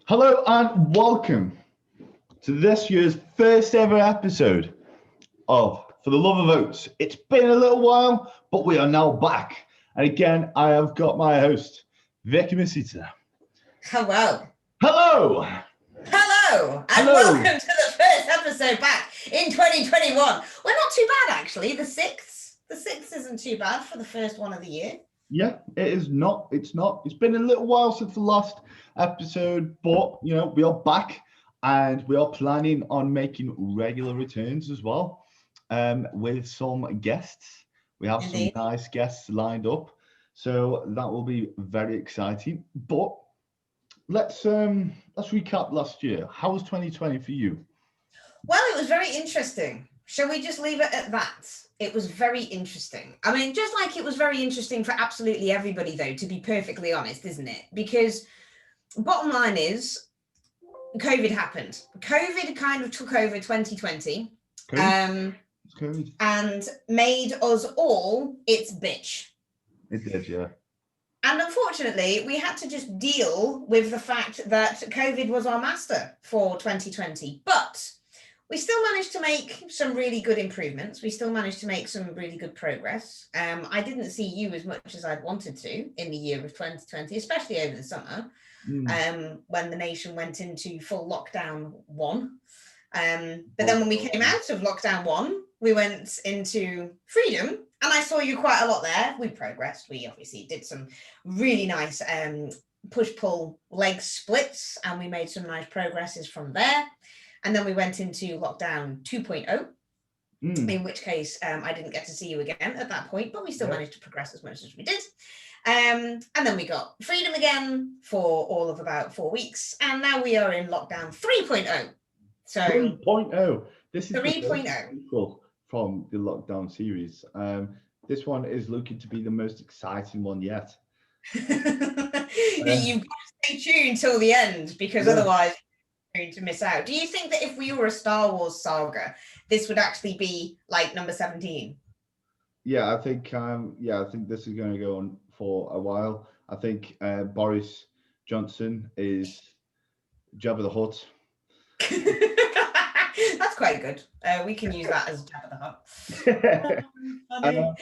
Hello and welcome to this year's first ever episode of For the Love of Oats. It's been a little while, but we are now back. And again, I have got my host, Vicky Masita. Hello. Hello! Hello, and Hello. welcome to the first episode back in 2021. We're not too bad, actually. The sixth isn't too bad for the first one of the year. Yeah, it is not. It's not. It's been a little while since the last episode, but, we are back and we are planning on making regular returns as well with some guests. We have Indeed. some nice guests lined up, so that will be very exciting. But let's recap last year. How was 2020 for you? Well, it was very interesting. Shall we just leave it at that? It was very interesting. I mean, just like it was very interesting for absolutely everybody, though, to be perfectly honest, isn't it? Because bottom line is, COVID happened. COVID kind of took over 2020 COVID. And made us all its bitch. It did, yeah. And unfortunately, we had to just deal with the fact that COVID was our master for 2020. But we still managed to make some really good improvements. We still managed to make some really good progress. I didn't see you as much as I'd wanted to in the year of 2020, especially over the summer, when the nation went into full lockdown 1. But then when we came out of lockdown 1, we went into freedom, and I saw you quite a lot there. We progressed. We obviously did some really nice push-pull leg splits, and we made some nice progresses from there. And then we went into lockdown 2.0, in which case I didn't get to see you again at that point, but we still managed to progress as much as we did. And then we got freedom again for all of about 4 weeks, and now we are in lockdown 3.0. So 3.0. This is 3.0 from the lockdown series. This one is looking to be the most exciting one yet. You've got to stay tuned till the end, because otherwise you're going to miss out. Do you think that if we were a Star Wars saga, this would actually be like number 17? Yeah, I think this is going to go on for a while. I think Boris Johnson is Jabba the Hutt. That's quite good. We can use that as Jabba the Hutt.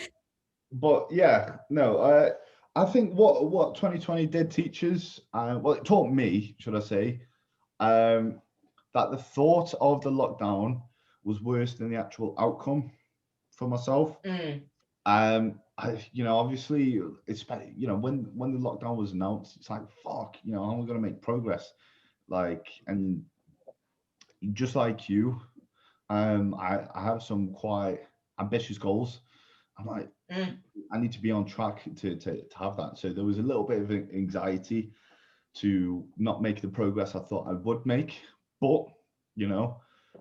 But yeah, no, I think what 2020 did teach us, it taught me, should I say, that the thought of the lockdown was worse than the actual outcome for myself. Obviously, it's when the lockdown was announced, it's like, fuck, how are we going to make progress? And just like you, I have some quite ambitious goals. I'm like, I need to be on track to have that. So there was a little bit of anxiety to not make the progress I thought I would make. But,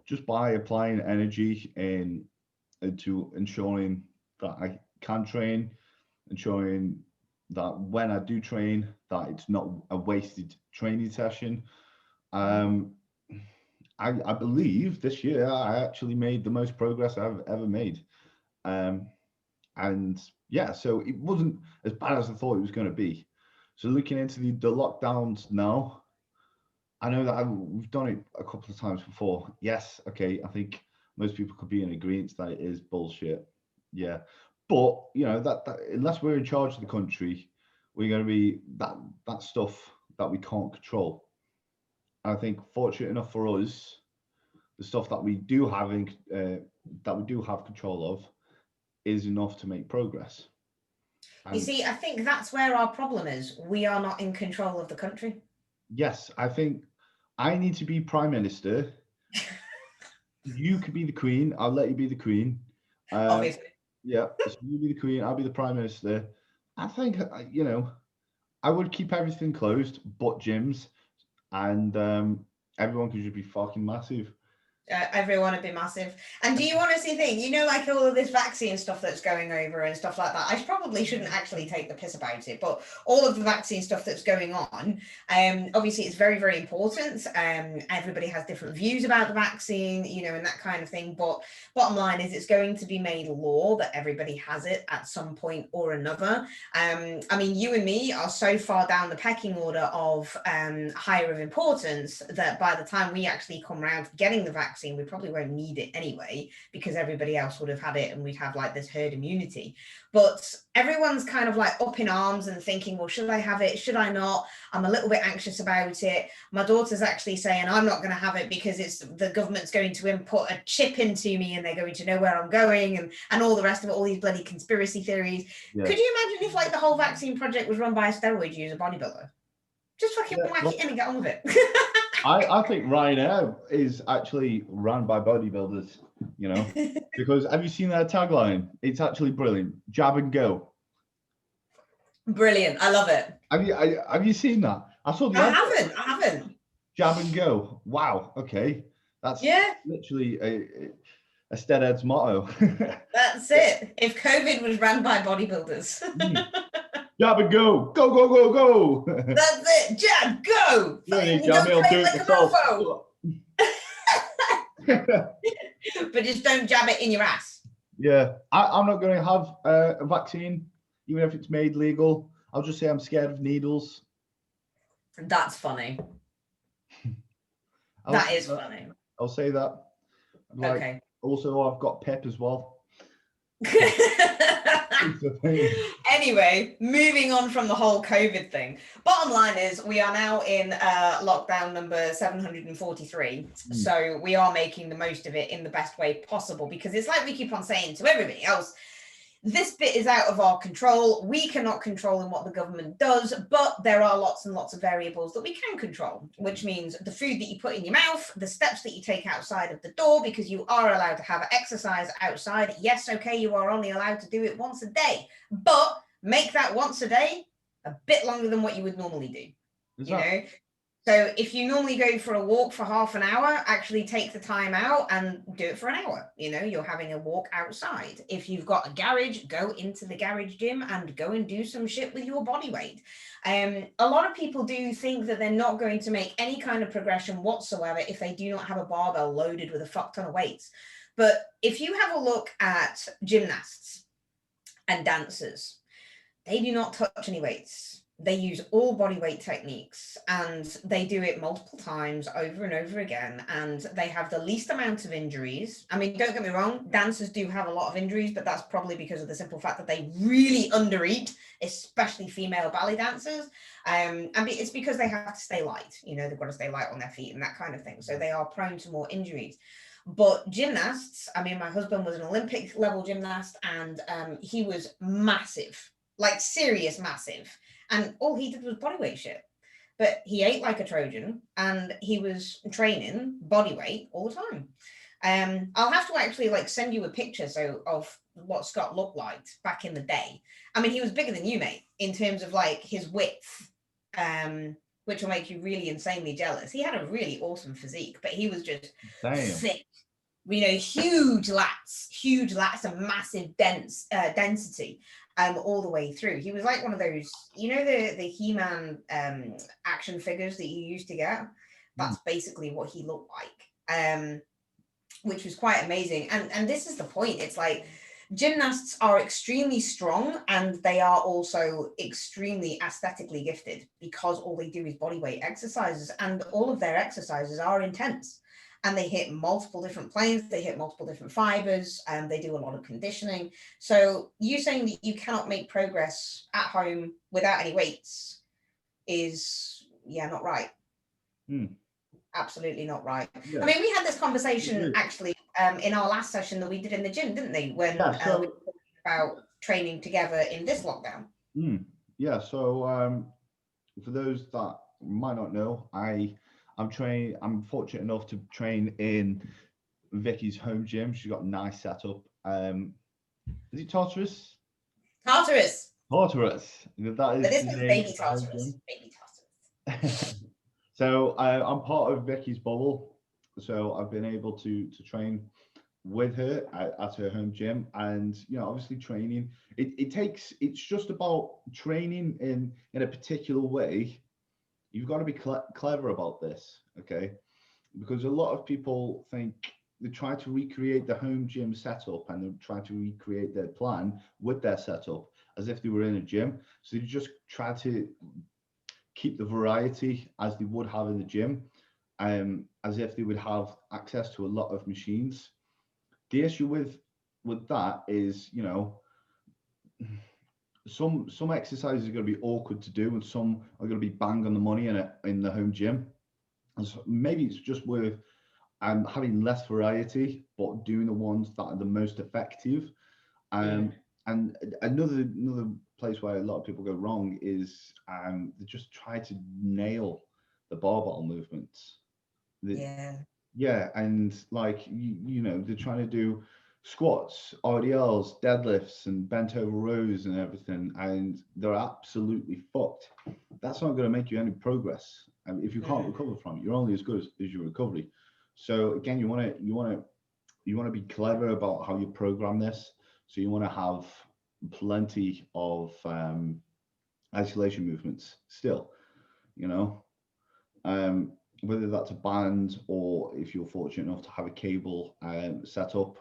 just by applying energy into ensuring that I can train, ensuring that when I do train, that it's not a wasted training session. I believe this year I actually made the most progress I've ever made. So it wasn't as bad as I thought it was going to be. So looking into the lockdowns now, I know that we've done it a couple of times before. Yes, okay, I think most people could be in agreement that it is bullshit. Yeah, but that unless we're in charge of the country, we're going to be that stuff that we can't control. I think, fortunate enough for us, the stuff that we do have control of is enough to make progress. You see, I think that's where our problem is. We are not in control of the country. Yes, I think I need to be Prime Minister. You could be the Queen. I'll let you be the Queen. Obviously. Yeah, so you be the Queen. I'll be the Prime Minister. I think, I would keep everything closed but gyms, and everyone could just be fucking massive. Everyone would be massive. And do you honestly think, like all of this vaccine stuff that's going over and stuff like that, I probably shouldn't actually take the piss about it, but all of the vaccine stuff that's going on, obviously it's very, very important. Everybody has different views about the vaccine, and that kind of thing. But bottom line is it's going to be made law that everybody has it at some point or another. I mean, you and me are so far down the pecking order of higher of importance that by the time we actually come around to getting the vaccine, we probably won't need it anyway, because everybody else would have had it and we'd have like this herd immunity. But everyone's kind of like up in arms and thinking, well, should I have it? Should I not? I'm a little bit anxious about it. My daughter's actually saying I'm not going to have it because it's the government's going to input a chip into me and they're going to know where I'm going and all the rest of it, all these bloody conspiracy theories. Yeah. Could you imagine if like the whole vaccine project was run by a steroid user bodybuilder? Just fucking whack it in and get on with it. I think Ryanair is actually run by bodybuilders, because have you seen their tagline? It's actually brilliant. Jab and go. Brilliant. I love it. Have you seen that? I haven't. Jab and go. Wow. Okay. That's literally a steadhead's motto. That's it. If COVID was run by bodybuilders. Jab and go. Go, go, go, go. That's it. Jab, go. But just don't jab it in your ass. Yeah. I'm not going to have a vaccine, even if it's made legal. I'll just say I'm scared of needles. That's funny. That is funny. I'll say that. Okay. Also, I've got PEP as well. Anyway, moving on from the whole COVID thing. Bottom line is we are now in lockdown number 743. So we are making the most of it in the best way possible, because it's like we keep on saying to everybody else, this bit is out of our control. We cannot control in what the government does, but there are lots and lots of variables that we can control, which means the food that you put in your mouth, the steps that you take outside of the door, because you are allowed to have exercise outside. Yes, okay, you are only allowed to do it once a day, but make that once a day a bit longer than what you would normally do. So if you normally go for a walk for half an hour, actually take the time out and do it for an hour. You're having a walk outside. If you've got a garage, go into the garage gym and go and do some shit with your body weight. A lot of people do think that they're not going to make any kind of progression whatsoever if they do not have a barbell loaded with a fuck ton of weights. But if you have a look at gymnasts and dancers, they do not touch any weights. They use all body weight techniques and they do it multiple times over and over again. And they have the least amount of injuries. I mean, don't get me wrong, dancers do have a lot of injuries, but that's probably because of the simple fact that they really undereat, especially female ballet dancers. And it's because they have to stay light. They've got to stay light on their feet and that kind of thing. So they are prone to more injuries. But gymnasts, I mean, my husband was an Olympic level gymnast and he was massive, like serious massive. And all he did was bodyweight shit. But he ate like a Trojan and he was training bodyweight all the time. I'll have to actually send you a picture of what Scott looked like back in the day. I mean, he was bigger than you, mate, in terms of his width, which will make you really insanely jealous. He had a really awesome physique, but he was just thick. Huge lats and massive density. All the way through. He was like one of those, the He-Man action figures that you used to get. That's basically what he looked like, which was quite amazing. And this is the point. It's like gymnasts are extremely strong and they are also extremely aesthetically gifted because all they do is bodyweight exercises and all of their exercises are intense. And they hit multiple different planes, they hit multiple different fibers, and they do a lot of conditioning. So you saying that you cannot make progress at home without any weights is, not right. Absolutely not right. Yeah. I mean, we had this conversation actually in our last session that we did in the gym, didn't we? When we were talking about training together in this lockdown. Yeah, so for those that might not know, I'm fortunate enough to train in Vicky's home gym. She's got a nice setup. Is it Tartarus? Tartarus. That is baby Tartarus. Baby Tartarus. So I'm part of Vicky's bubble. So I've been able to train with her at her home gym, and obviously training. It's just about training in a particular way. You've got to be clever about this, okay? Because a lot of people think they try to recreate the home gym setup and they try to recreate their plan with their setup as if they were in a gym. So they just try to keep the variety as they would have in the gym, as if they would have access to a lot of machines. The issue with that is, some exercises are going to be awkward to do, and some are going to be bang on the money in the home gym. And so maybe it's just worth having less variety, but doing the ones that are the most effective. Yeah. And another place where a lot of people go wrong is they just try to nail the barbell movements. Yeah. Yeah, and like they're trying to do squats, RDLs, deadlifts, and bent over rows and everything, and they're absolutely fucked. That's not going to make you any progress. And if you can't Mm. recover from it, you're only as good as your recovery. So again, you want to be clever about how you program this. So you want to have plenty of isolation movements still, you know. Um, Whether that's a band or if you're fortunate enough to have a cable set up.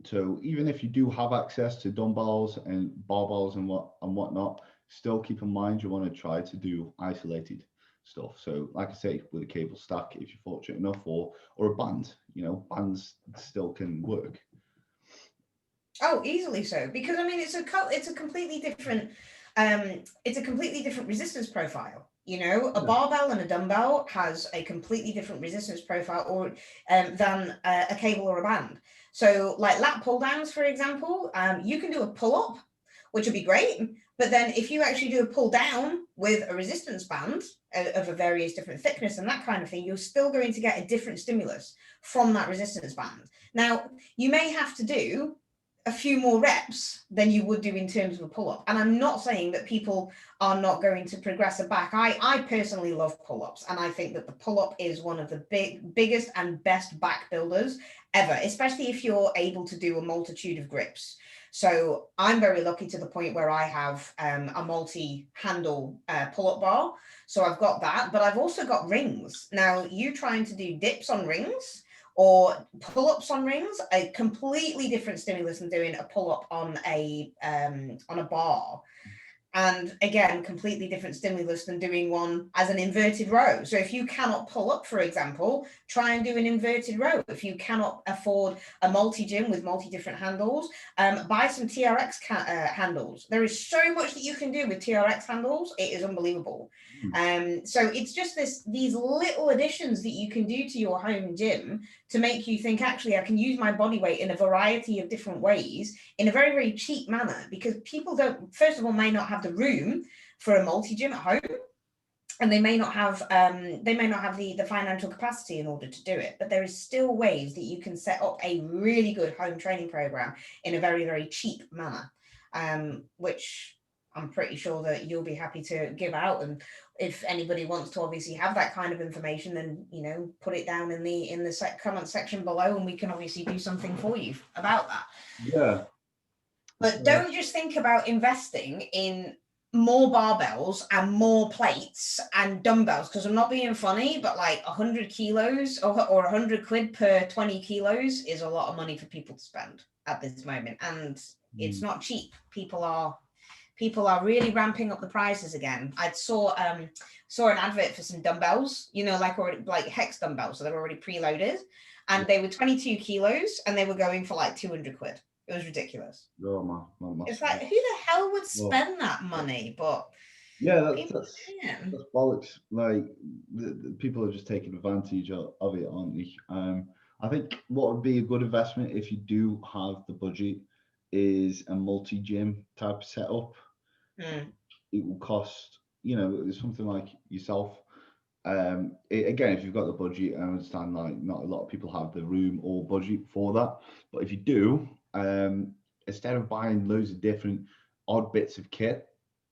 So even if you do have access to dumbbells and barbells and whatnot, still keep in mind you want to try to do isolated stuff. So like I say, with a cable stack, if you're fortunate enough, or a band, bands still can work. Oh, easily so. Because I mean, it's a completely different resistance profile. A Yeah. barbell and a dumbbell has a completely different resistance profile or than a cable or a band. So, like lat pull downs, for example, you can do a pull up, which would be great. But then, if you actually do a pull down with a resistance band of a various different thickness and that kind of thing, you're still going to get a different stimulus from that resistance band. Now, you may have to do a few more reps than you would do in terms of a pull-up. And I'm not saying that people are not going to progress a back. I personally love pull-ups, and I think that the pull-up is one of the biggest and best back builders ever, especially if you're able to do a multitude of grips. So I'm very lucky to the point where I have a multi-handle pull-up bar. So I've got that, but I've also got rings. Now, you trying to do dips on rings or pull-ups on rings, a completely different stimulus than doing a pull-up on a bar. And again, completely different stimulus than doing one as an inverted row. So if you cannot pull up, for example, try and do an inverted row. If you cannot afford a multi-gym with multi-different handles, buy some TRX handles. There is so much that you can do with TRX handles. It is unbelievable. So it's just these little additions that you can do to your home gym to make you think, actually, I can use my body weight in a variety of different ways in a very, very cheap manner, because people don't, first of all, may not have the room for a multi-gym at home, and they may not have the financial capacity in order to do it. But there is still ways that you can set up a really good home training program in a very, very cheap manner, which I'm pretty sure that you'll be happy to give out. And if anybody wants to obviously have that kind of information, then put it down in the comment section below, and we can obviously do something for you about that. Yeah. But don't just think about investing in more barbells and more plates and dumbbells, because I'm not being funny, but like 100 kilos or 100 quid per 20 kilos is a lot of money for people to spend at this moment. And it's not cheap. People are really ramping up the prices again. I saw an advert for some dumbbells, like hex dumbbells, so they're already preloaded, and they were 22 kilos and they were going for like 200 quid. It was ridiculous. Oh my. It's like, who the hell would spend that money? But yeah, people can. that's bollocks. Like the people are just taking advantage of it, aren't they? I think what would be a good investment if you do have the budget is a multi-gym type of setup. It will cost, something like yourself. Again, if you've got the budget, I understand like not a lot of people have the room or budget for that. But if you do, instead of buying loads of different odd bits of kit,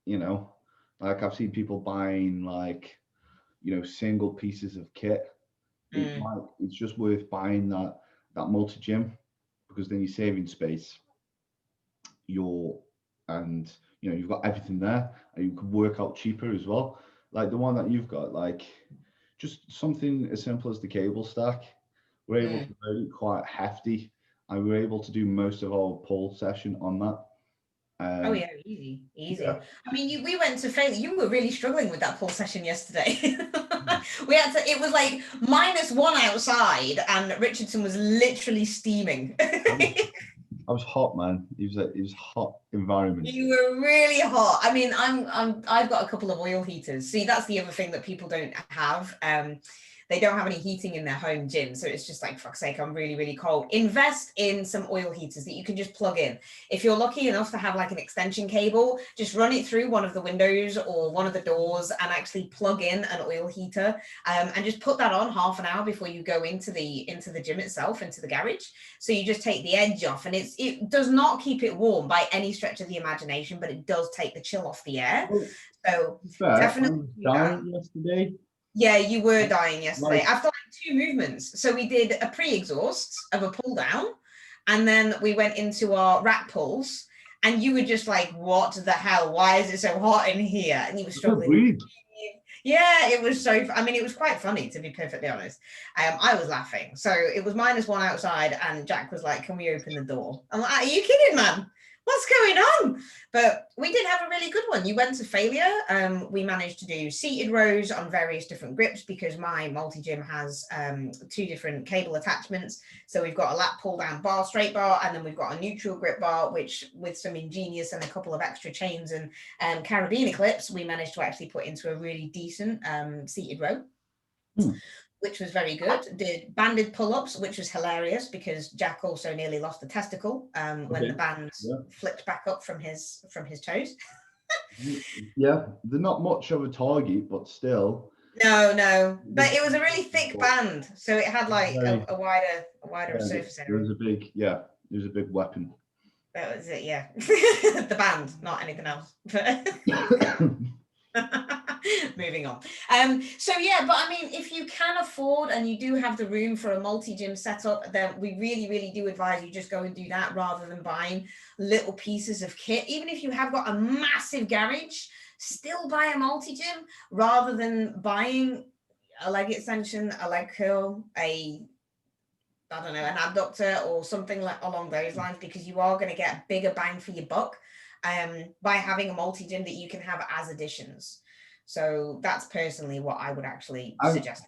like I've seen people buying like, single pieces of kit it's just worth buying that multi gym, because then you're saving space. And you've got everything there, and you can work out cheaper as well. Like the one that you've got, like just something as simple as the cable stack. We're able to load it quite hefty, and we're able to do most of our pull session on that. Oh yeah, easy. Yeah. I mean, we went to fail. You were really struggling with that pull session yesterday. We had to. It was like -1 outside, and Richardson was literally steaming. I was hot, man. It was hot environment. You were really hot. I mean, I've got a couple of oil heaters. See, that's the other thing that people don't have. They don't have any heating in their home gym. So it's just like, fuck's sake, I'm really, really cold. Invest in some oil heaters that you can just plug in. If you're lucky enough to have like an extension cable, just run it through one of the windows or one of the doors and actually plug in an oil heater, and just put that on half an hour before you go into the gym itself, into the garage. So you just take the edge off, and it does not keep it warm by any stretch of the imagination, but it does take the chill off the air. So definitely dying yesterday. Yeah, you were dying yesterday after like 2 movements. So we did a pre-exhaust of a pull down, and then we went into our rack pulls, and you were just like, what the hell? Why is it so hot in here? And you were struggling. Yeah, it was I mean, it was quite funny, to be perfectly honest. I was laughing. So it was -1 outside, and Jack was like, can we open the door? I'm like, are you kidding, man? What's going on? But we did have a really good one. You went to failure. We managed to do seated rows on various different grips, because my multi-gym has 2 different cable attachments. So we've got a lat pull down bar, straight bar, and then we've got a neutral grip bar, which with some ingenious and a couple of extra chains and carabiner clips, we managed to actually put into a really decent seated row. Which was very good. Did banded pull-ups, which was hilarious, because Jack also nearly lost a testicle when the band flipped back up from his toes. Yeah, they're not much of a target, but still. No, but it was a really thick band, so it had like a wider surface area. It was a big weapon. That was it, yeah. The band, not anything else. Moving on. So yeah, but I mean, if you can afford and you do have the room for a multi-gym setup, then we really, really do advise you just go and do that, rather than buying little pieces of kit. Even if you have got a massive garage, still buy a multi-gym rather than buying a leg extension, a leg curl, an abductor or something like along those lines, because you are going to get bigger bang for your buck by having a multi-gym that you can have as additions. So that's personally what I would actually suggest.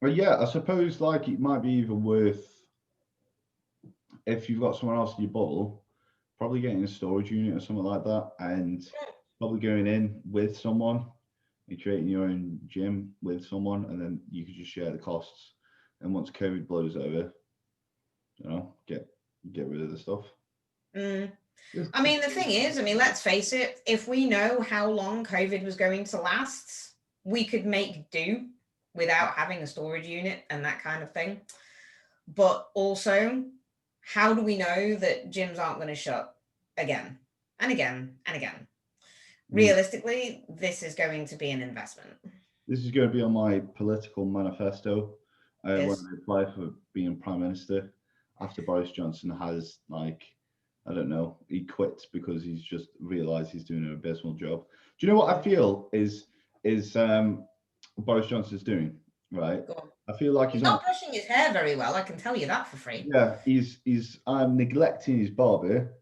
Well, yeah, I suppose like it might be even worth, if you've got someone else in your bubble, probably getting a storage unit or something like that, and probably going in with someone and creating your own gym with someone, and then you could just share the costs. And once COVID blows over, get rid of the stuff. I mean, the thing is, let's face it, if we know how long COVID was going to last, we could make do without having a storage unit and that kind of thing. But also, how do we know that gyms aren't going to shut again and again and again? Realistically, this is going to be an investment. This is going to be on my political manifesto when I apply for being Prime Minister, after Boris Johnson has, I don't know, he quits because he's just realised he's doing an abysmal job. Do you know what I feel is Boris Johnson's doing, right? I feel like he's not brushing his hair very well, I can tell you that for free. Yeah, he's neglecting his barber.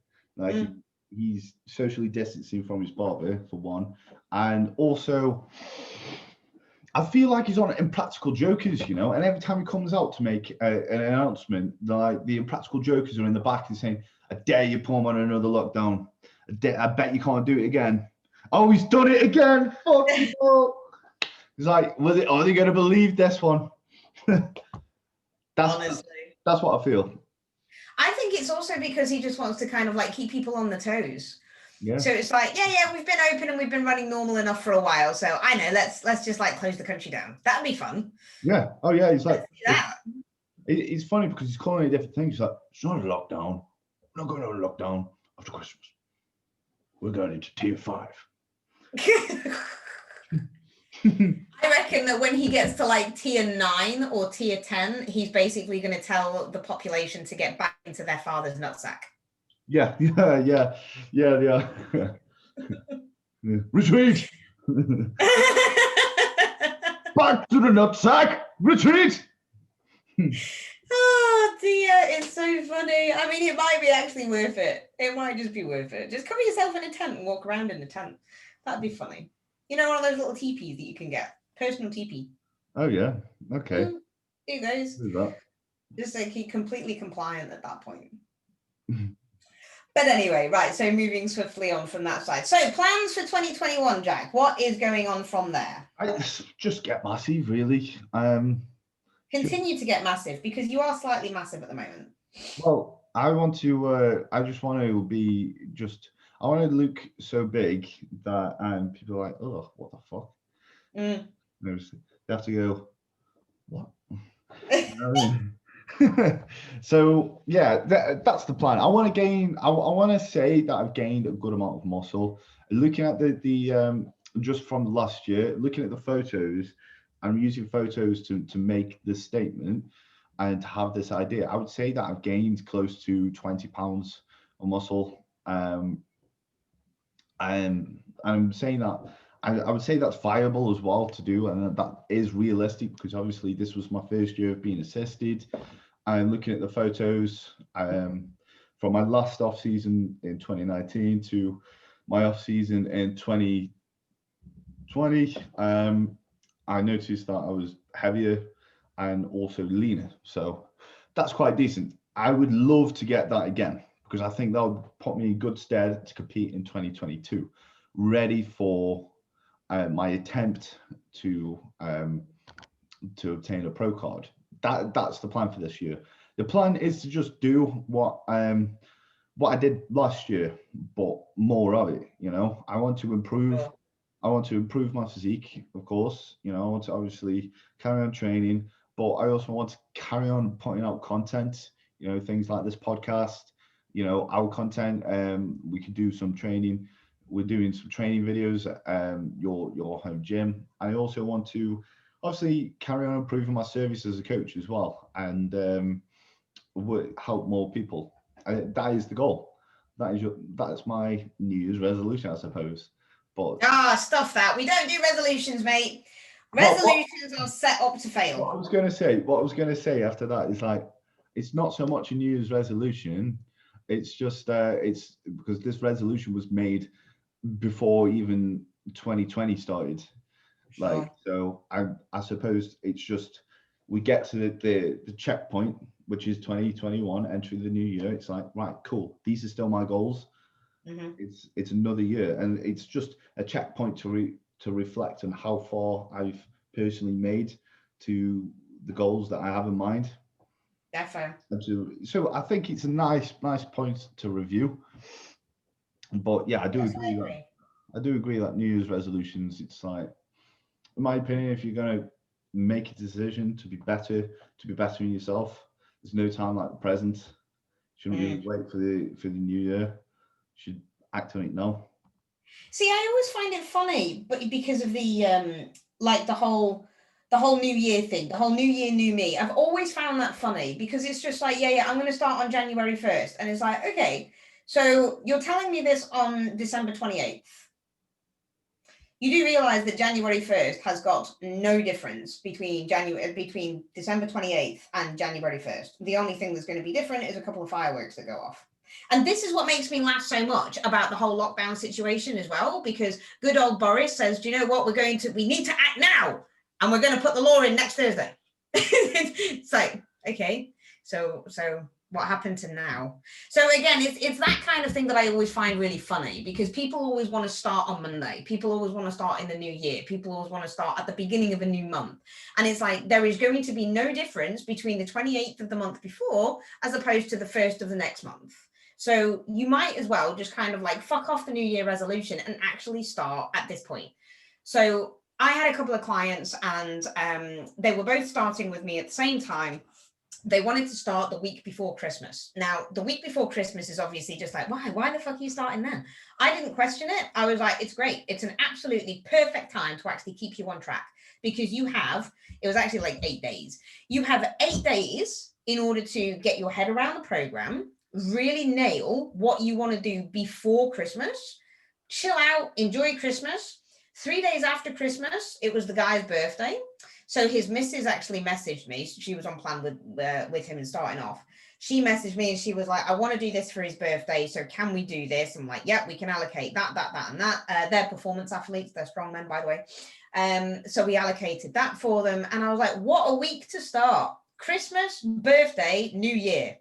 He's socially distancing from his barber, for one. And also, I feel like he's on Impractical Jokers, and every time he comes out to make an announcement, the Impractical Jokers are in the back and saying, I dare you pull him on another lockdown. I bet you can't do it again. Oh, he's done it again. Fuck you. He's like, are they going to believe this one? Honestly, that's what I feel. I think it's also because he just wants to kind of keep people on the toes. Yeah. So it's like, yeah, we've been open and we've been running normal enough for a while. So I know, let's just close the country down. That'd be fun. Yeah. Oh yeah. He's like, it's funny because he's calling it different things. He's like, it's not a lockdown. We're not going to a lockdown after Christmas. We're going into tier 5. I reckon that when he gets to like tier 9 or tier 10, he's basically going to tell the population to get back into their father's nutsack. Yeah. Retreat! Back to the nutsack! Retreat! Oh dear, it's so funny. I mean, it might be actually worth it. It might just be worth it. Just cover yourself in a tent and walk around in a tent. That'd be funny. You know, one of those little teepees that you can get. Personal teepee. Oh yeah. Okay. Do those. Do that. Just like keep completely compliant at that point. But anyway, right. So moving swiftly on from that side. So plans for 2021, Jack. What is going on from there? I just get massive, really. Continue to get massive because you are slightly massive at the moment. Well, I want to. I just want to be just. I want to look so big that people are like, oh, what the fuck? They have to go, what? You know what I mean? So yeah, that's the plan. I want to gain. I want to say that I've gained a good amount of muscle. Looking at the just from last year, looking at the photos, I'm using photos to make this statement and to have this idea. I would say that I've gained close to 20 pounds of muscle. And I'm saying that I would say that's viable as well to do, and that is realistic because obviously this was my first year of being assisted. I'm looking at the photos from my last off season in 2019 to my off season in 2020. I noticed that I was heavier and also leaner, so that's quite decent. I would love to get that again because I think that would put me in good stead to compete in 2022, ready for my attempt to obtain a pro card. That's the plan for this year. The plan is to just do what I did last year, but more of it. You know, I want to improve. I want to improve my physique, of course. You know, I want to obviously carry on training, but I also want to carry on putting out content. You know, things like this podcast. You know, our content. We can do some training. We're doing some training videos at your home gym. I also want to obviously carry on improving my service as a coach as well, and help more people. That is the goal. That's my New Year's resolution, I suppose. But stuff that. We don't do resolutions, mate. Resolutions are set up to fail. What I was going to say after that is like, it's not so much a New Year's resolution. It's just it's because this resolution was made before even 2020 started. Sure. Like, so I suppose it's just we get to the checkpoint, which is 2021, entering the new year. It's like, right, cool. These are still my goals. Mm-hmm. It's another year, and it's just a checkpoint to reflect on how far I've personally made to the goals that I have in mind. Definitely. So I think it's a nice point to review. But yeah, I do agree that New Year's resolutions, it's like, in my opinion, if you're going to make a decision to be better in yourself, there's no time like the present. Shouldn't really wait for the new year. Should act on it now. See, I always find it funny, but because of the like the whole new year thing, the whole new year, new me. I've always found that funny because it's just like, yeah, I'm going to start on January 1st. And it's like, okay, so you're telling me this on December 28th. You do realize that January 1st has got no difference between December 28th and January 1st. The only thing that's going to be different is a couple of fireworks that go off. And this is what makes me laugh so much about the whole lockdown situation as well, because good old Boris says, do you know what, we need to act now, and we're going to put the law in next Thursday. It's like, okay, so what happened to now? So again, it's that kind of thing that I always find really funny, because people always want to start on Monday. People always want to start in the new year. People always want to start at the beginning of a new month. And it's like, there is going to be no difference between the 28th of the month before as opposed to the 1st of the next month. So you might as well just kind of like fuck off the New Year resolution and actually start at this point. So I had a couple of clients, and they were both starting with me at the same time. they wanted to start the week before Christmas. Now, the week before Christmas is obviously just like, why? Why the fuck are you starting then? I didn't question it. I was like, it's great. It's an absolutely perfect time to actually keep you on track because it was actually like 8 days. You have 8 days in order to get your head around the program, really nail what you want to do before Christmas, chill out, enjoy Christmas. 3 days after Christmas, it was the guy's birthday. So his missus actually messaged me. She was on plan with him and starting off. She messaged me and she was like, I want to do this for his birthday. So can we do this? I'm like, yeah, we can allocate that, and that. They're performance athletes. They're strongmen, by the way. So we allocated that for them. And I was like, what a week to start. Christmas, birthday, New Year.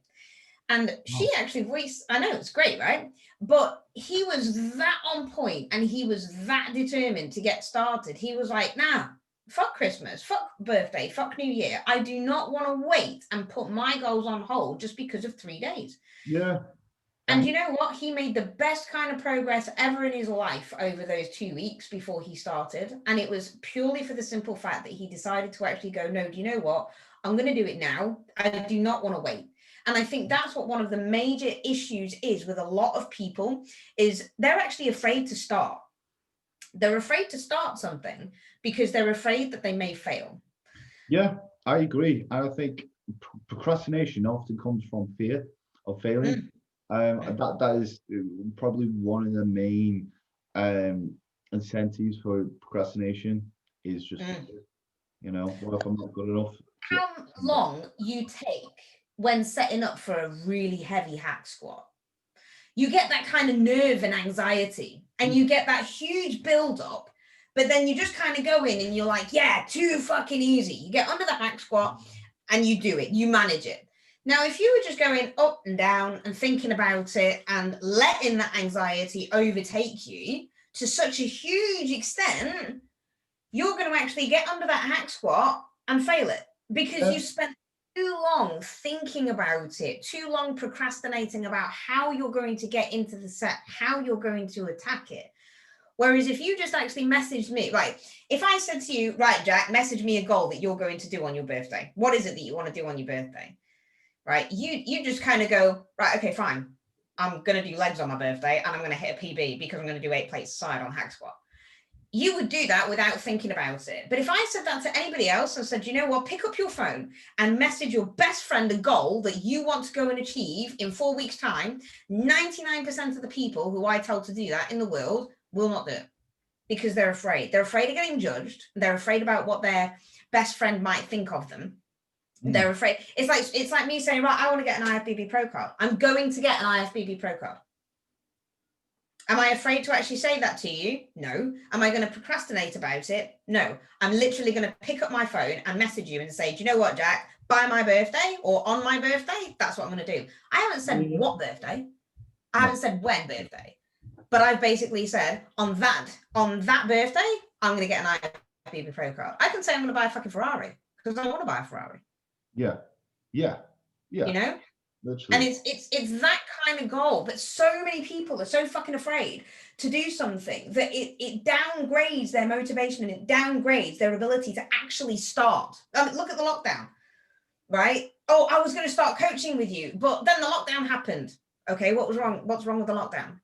And she actually voiced, I know it's great, right? But he was that on point and he was that determined to get started. He was like, nah, fuck Christmas, fuck birthday, fuck New Year. I do not want to wait and put my goals on hold just because of 3 days. Yeah. And you know what? He made the best kind of progress ever in his life over those 2 weeks before he started. And it was purely for the simple fact that he decided to actually go, no, do you know what? I'm going to do it now. I do not want to wait. And I think that's what one of the major issues is with a lot of people is they're actually afraid to start. They're afraid to start something because they're afraid that they may fail. Yeah, I agree. I think procrastination often comes from fear of failing. That is probably one of the main incentives for procrastination is just, what if I'm not good enough? How long you take when setting up for a really heavy hack squat? You get that kind of nerve and anxiety and you get that huge build up, but then you just kind of go in and you're like, yeah, too fucking easy. You get under the hack squat and you do it, you manage it. Now, if you were just going up and down and thinking about it and letting that anxiety overtake you to such a huge extent, you're going to actually get under that hack squat and fail it because you spent too long thinking about it, too long procrastinating about how you're going to get into the set, how you're going to attack it. Whereas if you just actually messaged me, right, if I said to you, right, Jack, message me a goal that you're going to do on your birthday. What is it that you want to do on your birthday? Right? You just kind of go, right, okay, fine. I'm going to do legs on my birthday and I'm going to hit a PB because I'm going to do 8 plates aside on hack squat. You would do that without thinking about it. But if I said that to anybody else and said, you know what, pick up your phone and message your best friend a goal that you want to go and achieve in 4 weeks' time, 99% of the people who I tell to do that in the world will not do it because they're afraid. They're afraid of getting judged. They're afraid about what their best friend might think of them. They're afraid. It's like me saying, right, I want to get an IFBB Pro card. I'm going to get an IFBB Pro card. Am I afraid to actually say that to you? No. Am I going to procrastinate about it? No. I'm literally going to pick up my phone and message you and say, do you know what, Jack? By my birthday or on my birthday, that's what I'm going to do. I haven't said what birthday. I haven't said when birthday. But I've basically said on that birthday, I'm going to get an IFBB Pro card. I can say I'm going to buy a fucking Ferrari because I want to buy a Ferrari. Yeah. You know? Literally. And it's that kind of goal, but so many people are so fucking afraid to do something that it downgrades their motivation and it downgrades their ability to actually start. Look at the lockdown, right? Oh, I was going to start coaching with you, but then the lockdown happened. Okay, what was wrong? What's wrong with the lockdown?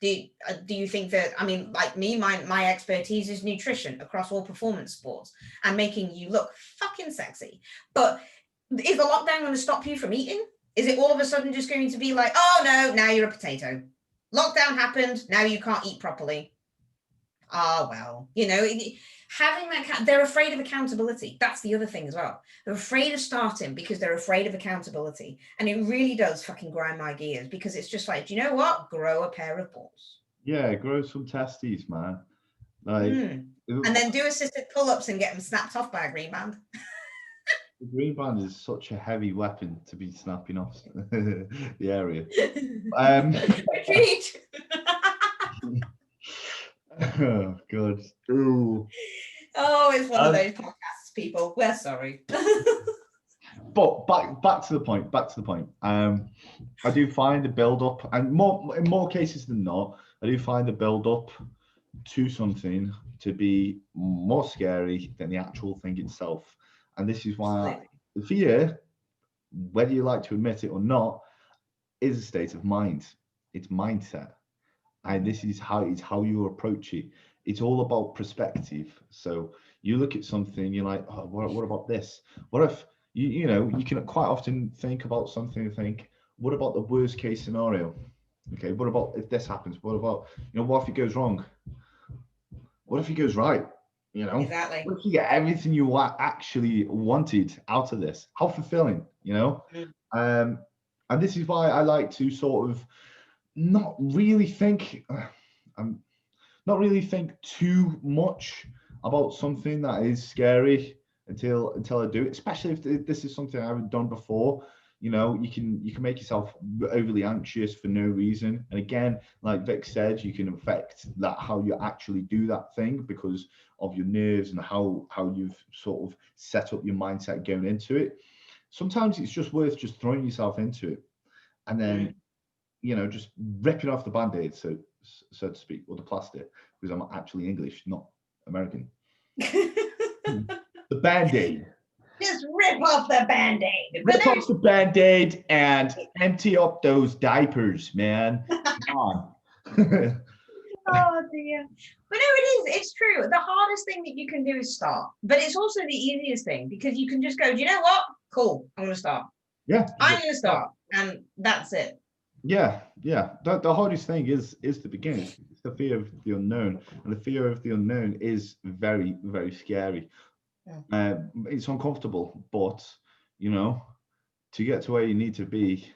Do you think that, I mean, like me, my expertise is nutrition across all performance sports and making you look fucking sexy. But is the lockdown going to stop you from eating? Is it all of a sudden just going to be like, oh no, now you're a potato. Lockdown happened, now you can't eat properly. Well, having that, they're afraid of accountability. That's the other thing as well. They're afraid of starting because they're afraid of accountability. And it really does fucking grind my gears because it's just like, do you know what? Grow a pair of balls. Yeah, grow some testes, man. Like, and then do assisted pull-ups and get them snapped off by a green band. The green band is such a heavy weapon to be snapping off the area. Retreat. Oh, God. Ooh. Oh, it's one of those podcasts, people. We're sorry. But back to the point. I do find the build up, and in more cases than not, I do find the build up to something to be more scary than the actual thing itself. And this is why fear whether you like to admit it or not, is a state of mind. It's mindset. And this is how you approach it. It's all about perspective. So you look at something, you're like, oh, what about this? What if you know, you can quite often think about something and think, what about the worst case scenario? Okay, what about if this happens? What about, you know, what if it goes wrong? What if it goes right? You know, Exactly. what if you get everything you actually wanted out of this? How fulfilling, you know? And this is why I like to sort of not really think, not really think too much about something that is scary until I do it. Especially if this is something I haven't done before. You know, you can make yourself overly anxious for no reason. And again, like Vic said, you can affect that how you actually do that thing because of your nerves and how you've sort of set up your mindset going into it. Sometimes it's just worth just throwing yourself into it and then you know, just ripping off the band-aid, so to speak, or the plastic, because I'm actually English, not American. The band-aid. Just rip off the band-aid. Rip off the band-aid and empty up those diapers, man. Come on. Oh dear. But no, it is. It's true. The hardest thing that you can do is start. But it's also the easiest thing because you can just go, do you know what? Cool. I'm going to start. Yeah. I'm going to start. And that's it. Yeah. The hardest thing is the beginning. It's the fear of the unknown. And the fear of the unknown is very, very scary. It's uncomfortable, but, you know, to get to where you need to be,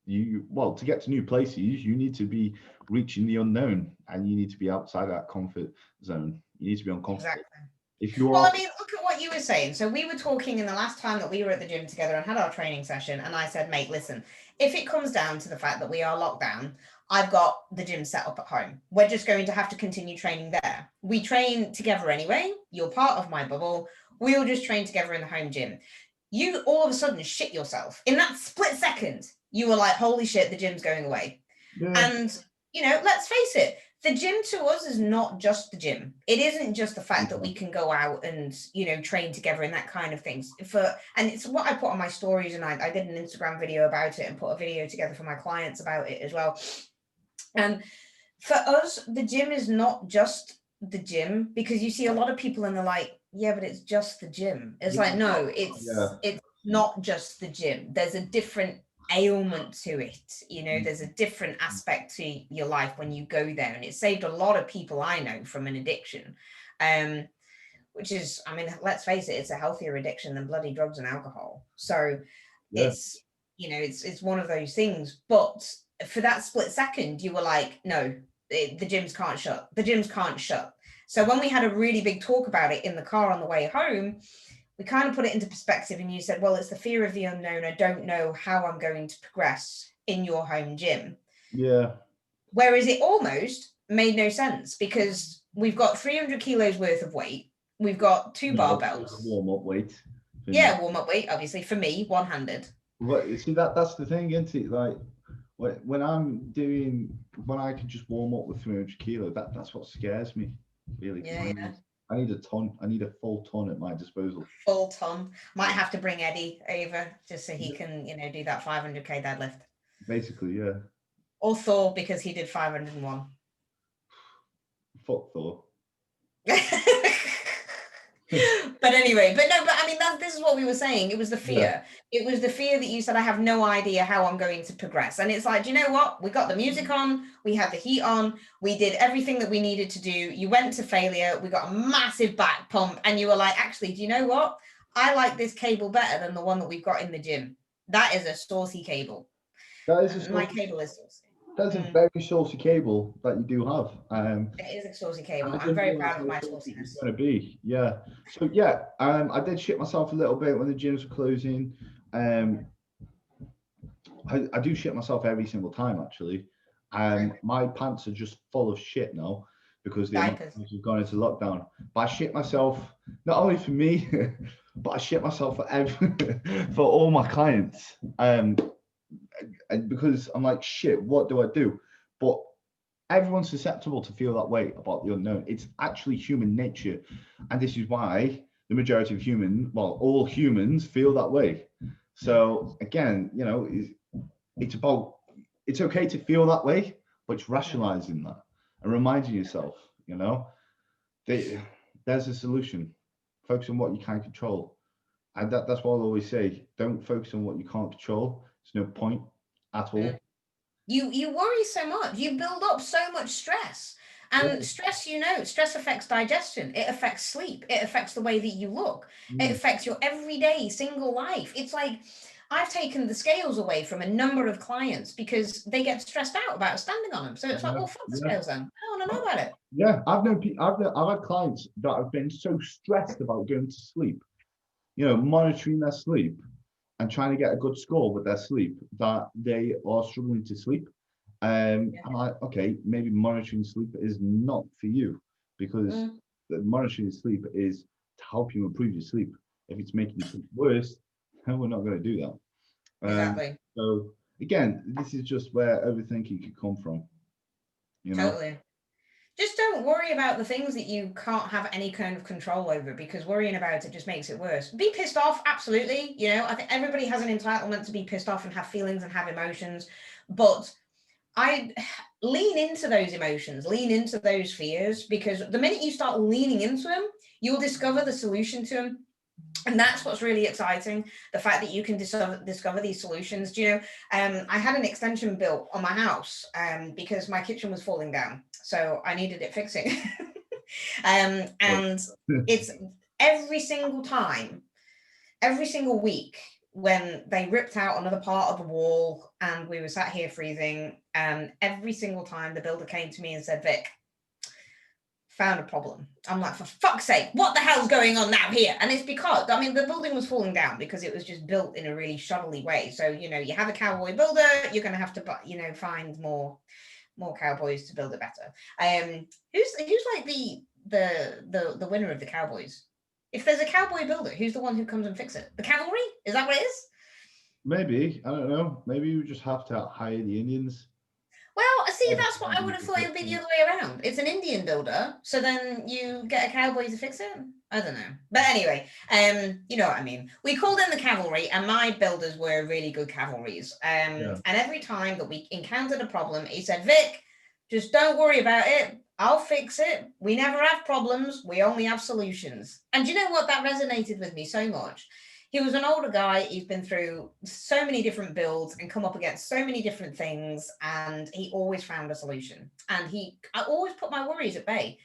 to get to new places, you need to be reaching the unknown and you need to be outside that comfort zone. You need to be uncomfortable. Exactly. If you are, well, I mean, look at what you were saying. So we were talking in the last time that we were at the gym together and had our training session, and I said, mate, listen, if it comes down to the fact that we are locked down, I've got the gym set up at home. We're just going to have to continue training there. We train together anyway. You're part of my bubble. We'll just train together in the home gym. You all of a sudden shit yourself. In that split second, you were like, holy shit, the gym's going away. Yeah. And, you know, let's face it, the gym to us is not just the gym. It isn't just the fact that we can go out and, you know, train together and that kind of things. And it's what I put on my stories, and I did an Instagram video about it and put a video together for my clients about it as well. And for us, the gym is not just the gym, because you see a lot of people and they're like, yeah, but it's just the gym. It's like, no, it's not just the gym. There's a different ailment to it, you know. There's a different aspect to your life when you go there, and it saved a lot of people I know from an addiction, which is, I mean, let's face it, it's a healthier addiction than bloody drugs and alcohol. So it's, you know, it's one of those things. But for that split second, you were like, no, the gyms can't shut. The gyms can't shut. So when we had a really big talk about it in the car on the way home, we kind of put it into perspective, and you said, well, it's the fear of the unknown. I don't know how I'm going to progress in your home gym. Yeah. Whereas it almost made no sense, because we've got 300 kilos worth of weight. We've got two barbells. Warm-up weight. Yeah, warm-up weight, obviously, for me, one-handed. Well, you see, that's the thing, isn't it? Like, when I can just warm up with 300 kilos, that's what scares me, really. Yeah. I need a ton. I need a full ton at my disposal. Full ton. Might have to bring Eddie over just so he can, you know, do that 500k deadlift. Basically, yeah. Or Thor, because he did 501. Fuck Thor. But anyway, but I mean, this is what we were saying. It was the fear. Yeah. It was the fear that you said, I have no idea how I'm going to progress. And it's like, do you know what? We got the music on, we had the heat on, we did everything that we needed to do. You went to failure, we got a massive back pump, and you were like, actually, do you know what? I like this cable better than the one that we've got in the gym. That is a saucy cable. That is my cable is saucy. That's a very saucy cable that you do have. It is a saucy cable. I'm very proud of my sauciness. It's going to be, yeah. So yeah, I did shit myself a little bit when the gyms were closing. I do shit myself every single time, actually. My pants are just full of shit now because the have gone into lockdown. But I shit myself not only for me, but I shit myself for all my clients. And because I'm like, shit, what do I do? But everyone's susceptible to feel that way about the unknown. It's actually human nature. And this is why the majority of all humans feel that way. So again, it's about, it's okay to feel that way, but it's rationalizing that and reminding yourself, that there's a solution. Focus on what you can control. And that's what I'll always say. Don't focus on what you can't control. There's no point at all. You worry so much. You build up so much stress. And Yeah. stress, stress affects digestion. It affects sleep. It affects the way that you look. It Mm. affects your everyday single life. It's like I've taken the scales away from a number of clients because they get stressed out about standing on them. So it's like, Yeah. well, fuck the Yeah. scales then. I don't want to know about it. Yeah. I've had clients that have been so stressed about going to sleep, monitoring their sleep and trying to get a good score with their sleep, that they are struggling to sleep. And okay, maybe monitoring sleep is not for you, because Mm, the monitoring sleep is to help you improve your sleep. If it's making you sleep worse, then we're not going to do that. exactly. So again, this is just where overthinking could come from, you know. Totally. Just don't worry about the things that you can't have any kind of control over, because worrying about it just makes it worse. Be pissed off, absolutely. I think everybody has an entitlement to be pissed off and have feelings and have emotions, but I lean into those emotions, lean into those fears, because the minute you start leaning into them, you'll discover the solution to them. And that's what's really exciting, the fact that you can discover these solutions. I had an extension built on my house because my kitchen was falling down, so I needed it fixing. And it's every single time, every single week, when they ripped out another part of the wall and we were sat here freezing, every single time the builder came to me and said, Vic, found a problem. I'm like, for fuck's sake, what the hell's going on now here? And it's because, the building was falling down because it was just built in a really shoddily way. So, you have a cowboy builder, you're going to have to, find more cowboys to build it better. Who's like the winner of the cowboys? If there's a cowboy builder, who's the one who comes and fix it? The cavalry? Is that what it is? Maybe, I don't know. Maybe you just have to hire the Indians. Well, see, that's what I would have thought it would be the other way around. It's an Indian builder, so then you get a cowboy to fix it. I don't know. But anyway, you know what I mean. We called in the cavalry, and my builders were really good cavalries. Yeah. And every time that we encountered a problem, he said, Vic, just don't worry about it. I'll fix it. We never have problems. We only have solutions. And you know what? That resonated with me so much. He was an older guy. He's been through so many different builds and come up against so many different things, and he always found a solution. And I always put my worries at bay.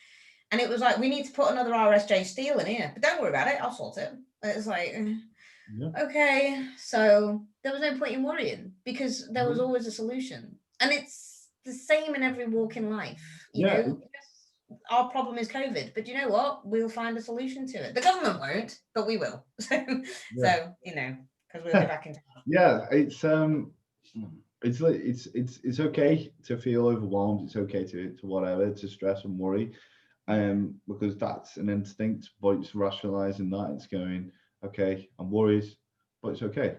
And it was like, we need to put another RSJ steel in here, but don't worry about it. I'll sort it. It's like, Yeah. okay. So there was no point in worrying because there was Mhm. always a solution. And it's the same in every walk in life. Yeah. Yes, our problem is COVID, but you know what? We'll find a solution to it. The government won't, but we will. Yeah. Because we'll be back in town. Yeah. It's okay to feel overwhelmed. It's okay to whatever, to stress and worry, because that's an instinct. But it's rationalizing that. It's going, okay, I'm worried, but it's okay.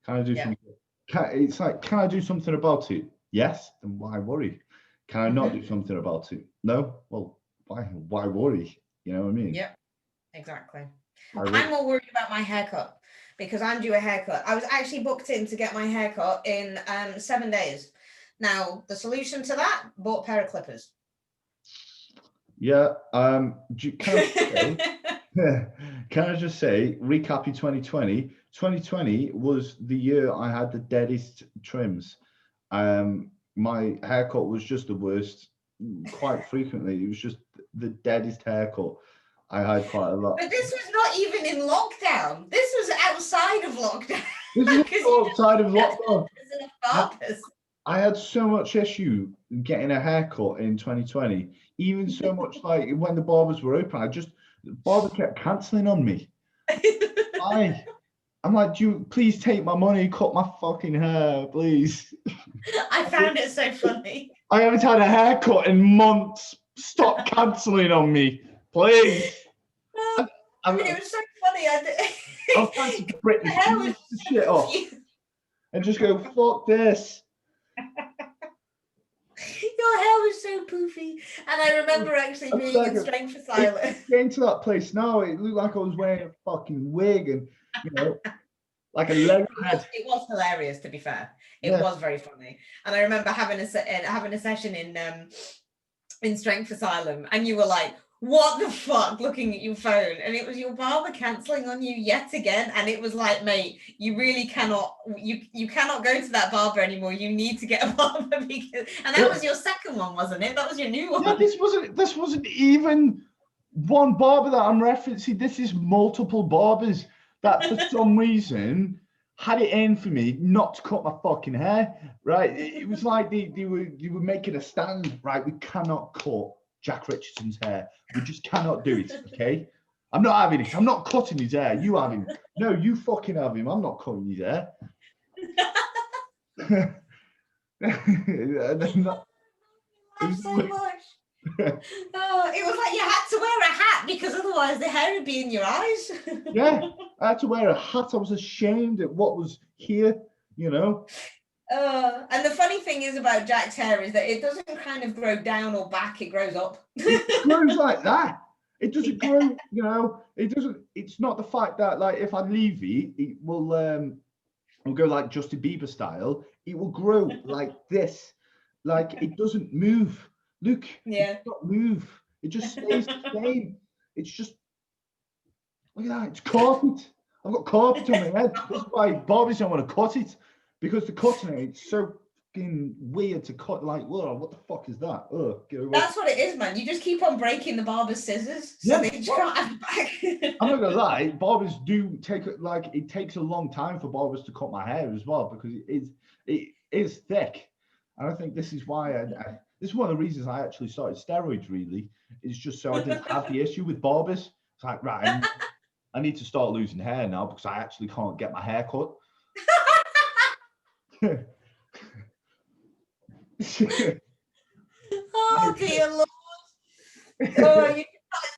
Can I do Yeah. something? It's like, can I do something about it? Yes. Then why worry? Can I not do something about it? No. Well, why worry? You know what I mean? Yep, exactly. I I'm would. more worried about my haircut because I'm due a haircut. I was actually booked in to get my haircut in 7 days. Now, the solution to that, bought a pair of clippers. Yeah. Can I just say, recapping 2020, 2020 was the year I had the deadest trims. My haircut was just the worst. Quite frequently, it was just the deadest haircut. I had quite a lot. But this was not even in lockdown. This was outside of lockdown. This is Because you just outside of had lockdown. enough barbers. I had so much issue getting a haircut in 2020. Even so much like when the barbers were open, the barber kept cancelling on me. I'm like, do you please take my money, cut my fucking hair, please. I found it so funny. I haven't had a haircut in months. Stop cancelling on me, please. It was so funny. I'm trying to break The hair was this so shit off confused. and just go, fuck this. Your hair was so poofy, and I remember actually being like in Strength for Silence. Getting to that place now, it looked like I was wearing a fucking wig, and like a Lego head. It was hilarious, to be fair. It Yeah. was very funny. And I remember having a session in Strength Asylum, and you were like, what the fuck, looking at your phone, and it was your barber cancelling on you yet again. And it was like, mate, you really cannot, you cannot go to that barber anymore. You need to get a barber. Because, and that was your second one, wasn't it? That was your new one. Yeah, this wasn't even one barber that I'm referencing. This is multiple barbers that for some reason had it in for me not to cut my fucking hair. Right? It was like they were making a stand. Right? We cannot cut Jack Richardson's hair. We just cannot do it. Okay? I'm not having it. I'm not cutting his hair. You have him. No, you fucking have him. I'm not cutting his hair. And then so much. Oh, it was like you had to wear a hat because otherwise the hair would be in your eyes. Yeah, I had to wear a hat. I was ashamed at what was here, you know. And the funny thing is about Jack's hair is that it doesn't kind of grow down or back, it grows up. It grows like that. It doesn't grow, you know, it doesn't, it's not the fact that like if I leave it will go like Justin Bieber style. It will grow like this. Like it doesn't move. Look, yeah, it doesn't move. It just stays the same. It's just look at that. It's carpet. I've got carpet on my head. That's why barbers don't want to cut it because the cutting it's so fucking weird to cut. Like, whoa, what the fuck is that? Oh, that's what it is, man. You just keep on breaking the barber's scissors, so they just can't have it back. I'm not gonna lie. Barbers do take like it takes a long time for barbers to cut my hair as well because it is thick, and I think this is why this is one of the reasons I actually started steroids. Really, is just so I didn't have the issue with barbers. It's like right. I need to start losing hair now because I actually can't get my hair cut. Oh dear Lord. Oh, it's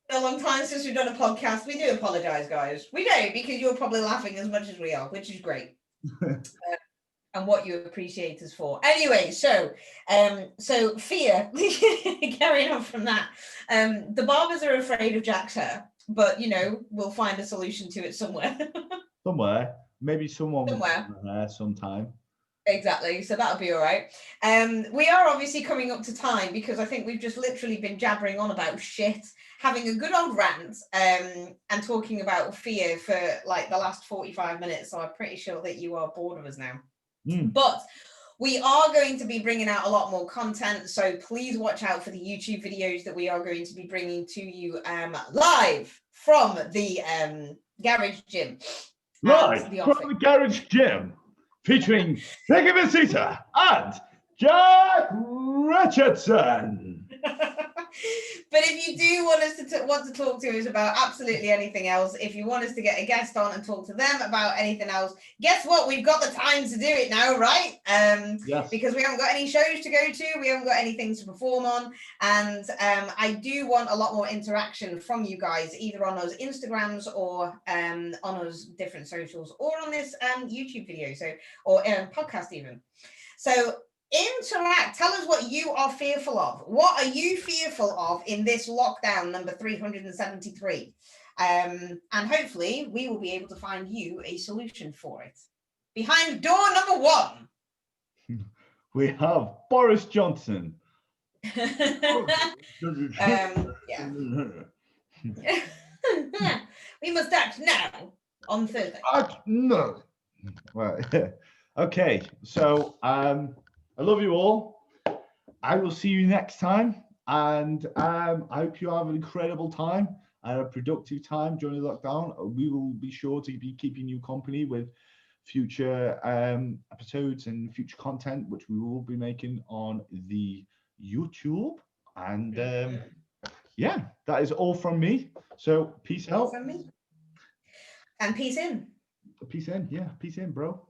been a long time since we've done a podcast. We do apologize, guys. We don't, because you're probably laughing as much as we are, which is great. And what you appreciate us for. Anyway, so fear, carrying on from that, the barbers are afraid of Jack's hair, but you know, we'll find a solution to it somewhere. Somewhere, maybe someone will cut my hair sometime. Exactly, so that'll be all right. We are obviously coming up to time because I think we've just literally been jabbering on about shit, having a good old rant, and talking about fear for like the last 45 minutes. So I'm pretty sure that you are bored of us now. But we are going to be bringing out a lot more content, so please watch out for the YouTube videos that we are going to be bringing to you live from the garage gym. Live from the garage gym, featuring Peggy Mesita and Jack Richardson. But if you do want us to want to talk to us about absolutely anything else, if you want us to get a guest on and talk to them about anything else, guess what? We've got the time to do it now, right? Yes. Because we haven't got any shows to go to, we haven't got anything to perform on, and I do want a lot more interaction from you guys, either on those Instagrams or on those different socials, or on this YouTube video, so or podcast even. So interact. Tell us what you are fearful of. What are you fearful of in this lockdown number 373? And hopefully we will be able to find you a solution for it. Behind door number 1. We have Boris Johnson. Yeah. We must act now on Thursday. No. Right. Okay. So I love you all. I will see you next time. And I hope you have an incredible time and a productive time during the lockdown. We will be sure to be keeping you company with future episodes and future content, which we will be making on the YouTube. And yeah, that is all from me. So peace out. From me. And peace in. Peace in. Yeah, peace in, bro.